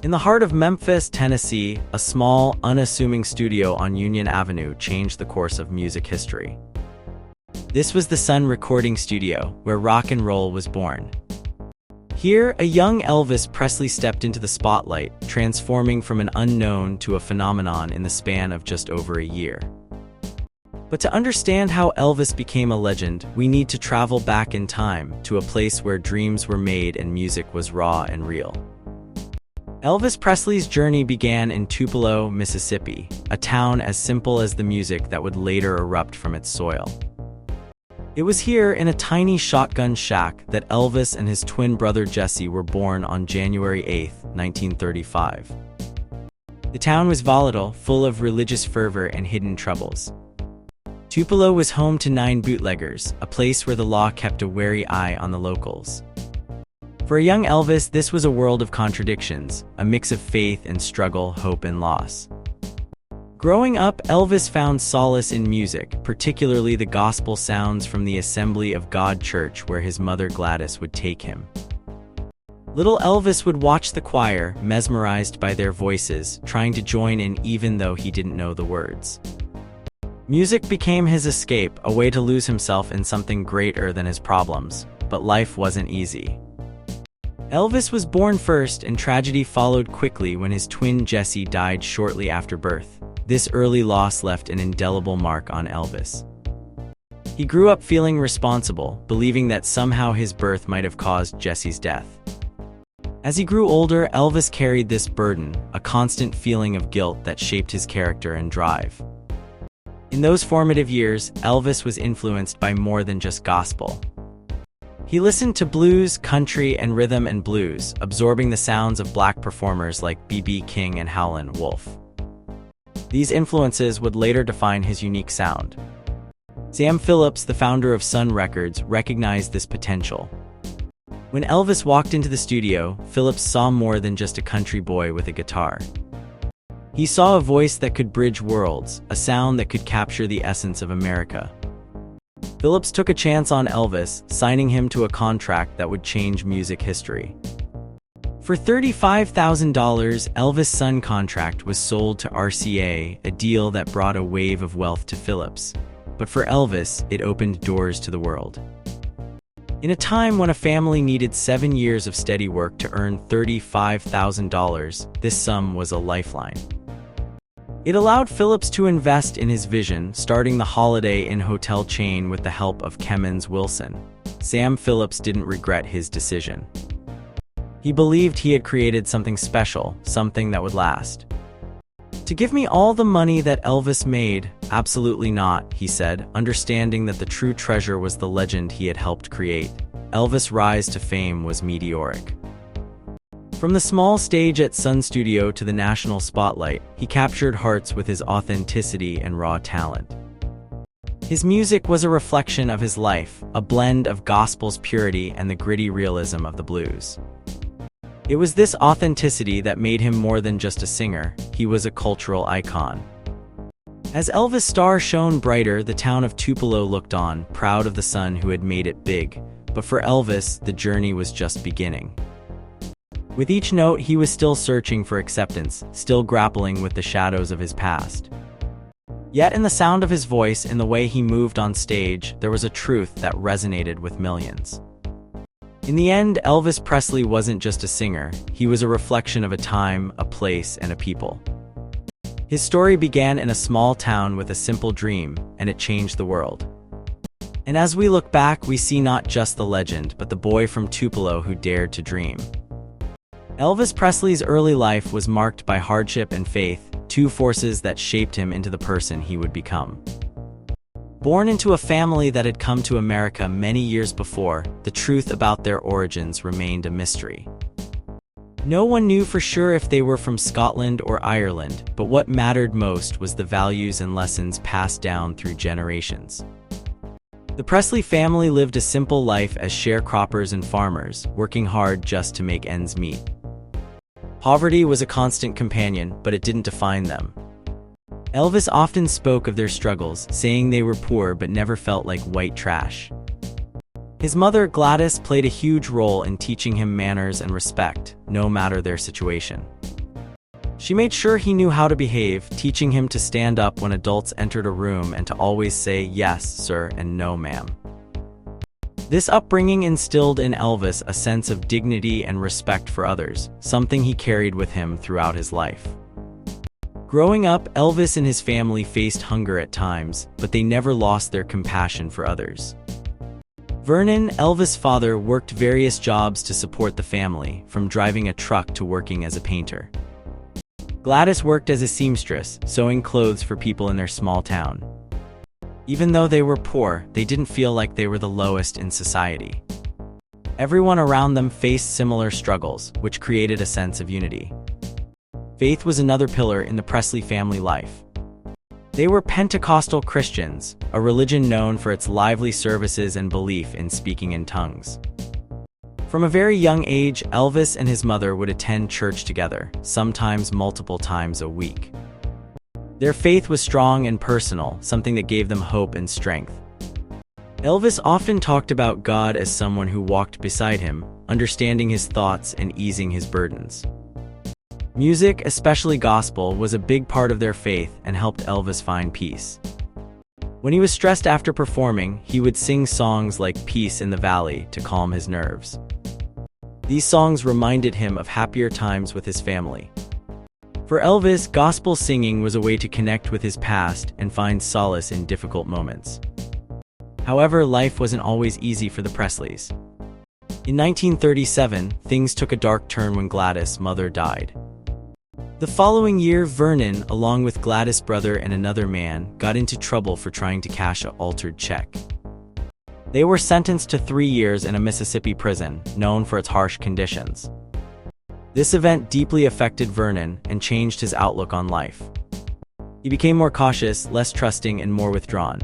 In the heart of Memphis, Tennessee, a small, unassuming studio on Union Avenue changed the course of music history. This was the Sun recording studio, where rock and roll was born. Here, a young Elvis Presley stepped into the spotlight, transforming from an unknown to a phenomenon in the span of just over a year. But to understand how Elvis became a legend, we need to travel back in time to a place where dreams were made and music was raw and real. Elvis Presley's journey began in Tupelo, Mississippi, a town as simple as the music that would later erupt from its soil. It was here, in a tiny shotgun shack, that Elvis and his twin brother Jesse were born on January 8, 1935. The town was volatile, full of religious fervor and hidden troubles. Tupelo was home to 9 bootleggers, a place where the law kept a wary eye on the locals. For a young Elvis, this was a world of contradictions, a mix of faith and struggle, hope and loss. Growing up, Elvis found solace in music, particularly the gospel sounds from the Assembly of God Church where his mother Gladys would take him. Little Elvis would watch the choir, mesmerized by their voices, trying to join in even though he didn't know the words. Music became his escape, a way to lose himself in something greater than his problems, but life wasn't easy. Elvis was born first, and tragedy followed quickly when his twin Jesse died shortly after birth. This early loss left an indelible mark on Elvis. He grew up feeling responsible, believing that somehow his birth might have caused Jesse's death. As he grew older, Elvis carried this burden, a constant feeling of guilt that shaped his character and drive. In those formative years, Elvis was influenced by more than just gospel. He listened to blues, country, and rhythm and blues, absorbing the sounds of black performers like B.B. King and Howlin' Wolf. These influences would later define his unique sound. Sam Phillips, the founder of Sun Records, recognized this potential. When Elvis walked into the studio, Phillips saw more than just a country boy with a guitar. He saw a voice that could bridge worlds, a sound that could capture the essence of America. Phillips took a chance on Elvis, signing him to a contract that would change music history. For $35,000, Elvis' Sun contract was sold to RCA, a deal that brought a wave of wealth to Phillips. But for Elvis, it opened doors to the world. In a time when a family needed 7 years of steady work to earn $35,000, this sum was a lifeline. It allowed Phillips to invest in his vision, starting the Holiday Inn hotel chain with the help of Kemmons Wilson. Sam Phillips didn't regret his decision. He believed he had created something special, something that would last. "To give me all the money that Elvis made? Absolutely not," he said, understanding that the true treasure was the legend he had helped create. Elvis' rise to fame was meteoric. From the small stage at Sun Studio to the national spotlight, he captured hearts with his authenticity and raw talent. His music was a reflection of his life, a blend of gospel's purity and the gritty realism of the blues. It was this authenticity that made him more than just a singer; he was a cultural icon. As Elvis' star shone brighter, the town of Tupelo looked on, proud of the son who had made it big. But for Elvis, the journey was just beginning. With each note, he was still searching for acceptance, still grappling with the shadows of his past. Yet in the sound of his voice, in the way he moved on stage, there was a truth that resonated with millions. In the end, Elvis Presley wasn't just a singer, he was a reflection of a time, a place, and a people. His story began in a small town with a simple dream, and it changed the world. And as we look back, we see not just the legend, but the boy from Tupelo who dared to dream. Elvis Presley's early life was marked by hardship and faith, two forces that shaped him into the person he would become. Born into a family that had come to America many years before, the truth about their origins remained a mystery. No one knew for sure if they were from Scotland or Ireland, but what mattered most was the values and lessons passed down through generations. The Presley family lived a simple life as sharecroppers and farmers, working hard just to make ends meet. Poverty was a constant companion, but it didn't define them. Elvis often spoke of their struggles, saying they were poor but never felt like white trash. His mother, Gladys, played a huge role in teaching him manners and respect, no matter their situation. She made sure he knew how to behave, teaching him to stand up when adults entered a room and to always say yes, sir, and no, ma'am. This upbringing instilled in Elvis a sense of dignity and respect for others, something he carried with him throughout his life. Growing up, Elvis and his family faced hunger at times, but they never lost their compassion for others. Vernon, Elvis' father, worked various jobs to support the family, from driving a truck to working as a painter. Gladys worked as a seamstress, sewing clothes for people in their small town. Even though they were poor, they didn't feel like they were the lowest in society. Everyone around them faced similar struggles, which created a sense of unity. Faith was another pillar in the Presley family life. They were Pentecostal Christians, a religion known for its lively services and belief in speaking in tongues. From a very young age, Elvis and his mother would attend church together, sometimes multiple times a week. Their faith was strong and personal, something that gave them hope and strength. Elvis often talked about God as someone who walked beside him, understanding his thoughts and easing his burdens. Music, especially gospel, was a big part of their faith and helped Elvis find peace. When he was stressed after performing, he would sing songs like Peace in the Valley to calm his nerves. These songs reminded him of happier times with his family. For Elvis, gospel singing was a way to connect with his past and find solace in difficult moments. However, life wasn't always easy for the Presleys. In 1937, things took a dark turn when Gladys' mother died. The following year, Vernon, along with Gladys' brother and another man, got into trouble for trying to cash an altered check. They were sentenced to 3 years in a Mississippi prison, known for its harsh conditions. This event deeply affected Vernon and changed his outlook on life. He became more cautious, less trusting, and more withdrawn.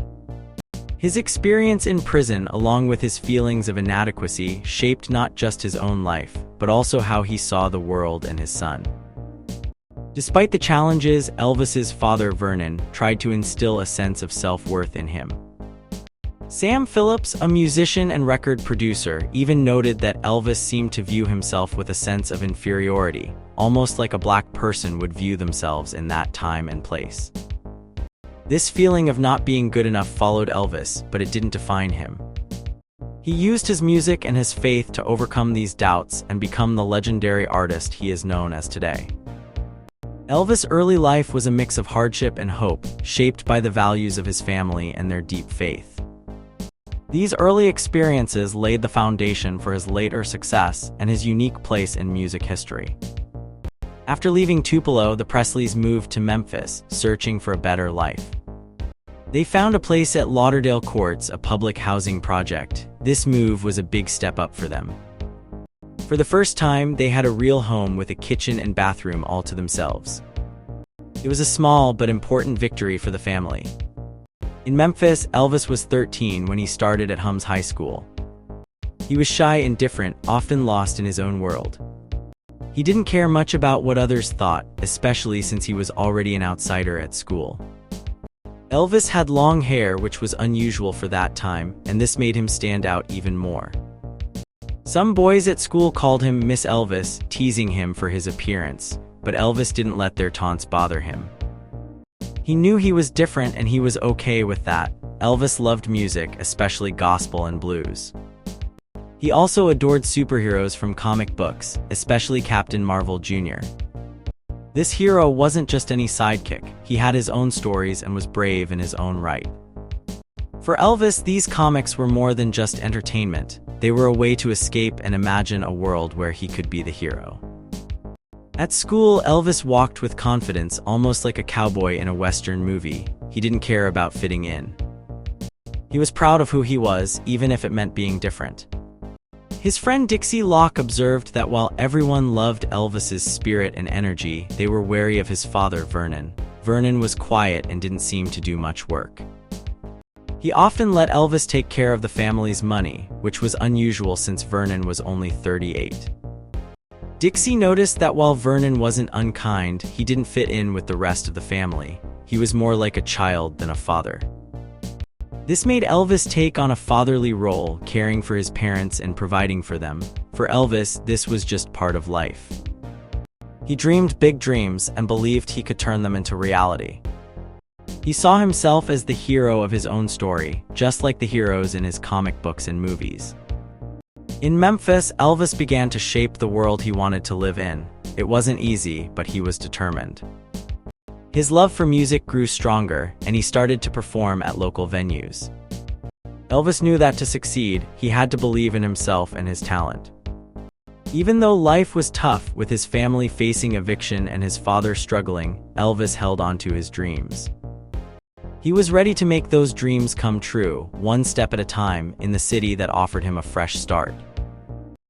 His experience in prison, along with his feelings of inadequacy, shaped not just his own life, but also how he saw the world and his son. Despite the challenges, Elvis's father, Vernon, tried to instill a sense of self-worth in him. Sam Phillips, a musician and record producer, even noted that Elvis seemed to view himself with a sense of inferiority, almost like a black person would view themselves in that time and place. This feeling of not being good enough followed Elvis, but it didn't define him. He used his music and his faith to overcome these doubts and become the legendary artist he is known as today. Elvis' early life was a mix of hardship and hope, shaped by the values of his family and their deep faith. These early experiences laid the foundation for his later success and his unique place in music history. After leaving Tupelo, the Presleys moved to Memphis, searching for a better life. They found a place at Lauderdale Courts, a public housing project. This move was a big step up for them. For the first time, they had a real home with a kitchen and bathroom all to themselves. It was a small but important victory for the family. In Memphis, Elvis was 13 when he started at Hums High School. He was shy and different, often lost in his own world. He didn't care much about what others thought, especially since he was already an outsider at school. Elvis had long hair, which was unusual for that time, and this made him stand out even more. Some boys at school called him Miss Elvis, teasing him for his appearance, but Elvis didn't let their taunts bother him. He knew he was different and he was okay with that. Elvis loved music, especially gospel and blues. He also adored superheroes from comic books, especially Captain Marvel Jr. This hero wasn't just any sidekick, he had his own stories and was brave in his own right. For Elvis, these comics were more than just entertainment. They were a way to escape and imagine a world where he could be the hero. At school, Elvis walked with confidence, almost like a cowboy in a Western movie. He didn't care about fitting in. He was proud of who he was, even if it meant being different. His friend Dixie Locke observed that while everyone loved Elvis's spirit and energy, they were wary of his father, Vernon. Vernon was quiet and didn't seem to do much work. He often let Elvis take care of the family's money, which was unusual since Vernon was only 38. Dixie noticed that while Vernon wasn't unkind, he didn't fit in with the rest of the family. He was more like a child than a father. This made Elvis take on a fatherly role, caring for his parents and providing for them. For Elvis, this was just part of life. He dreamed big dreams and believed he could turn them into reality. He saw himself as the hero of his own story, just like the heroes in his comic books and movies. In Memphis, Elvis began to shape the world he wanted to live in. It wasn't easy, but he was determined. His love for music grew stronger, and he started to perform at local venues. Elvis knew that to succeed, he had to believe in himself and his talent. Even though life was tough, with his family facing eviction and his father struggling, Elvis held on to his dreams. He was ready to make those dreams come true, one step at a time, in the city that offered him a fresh start.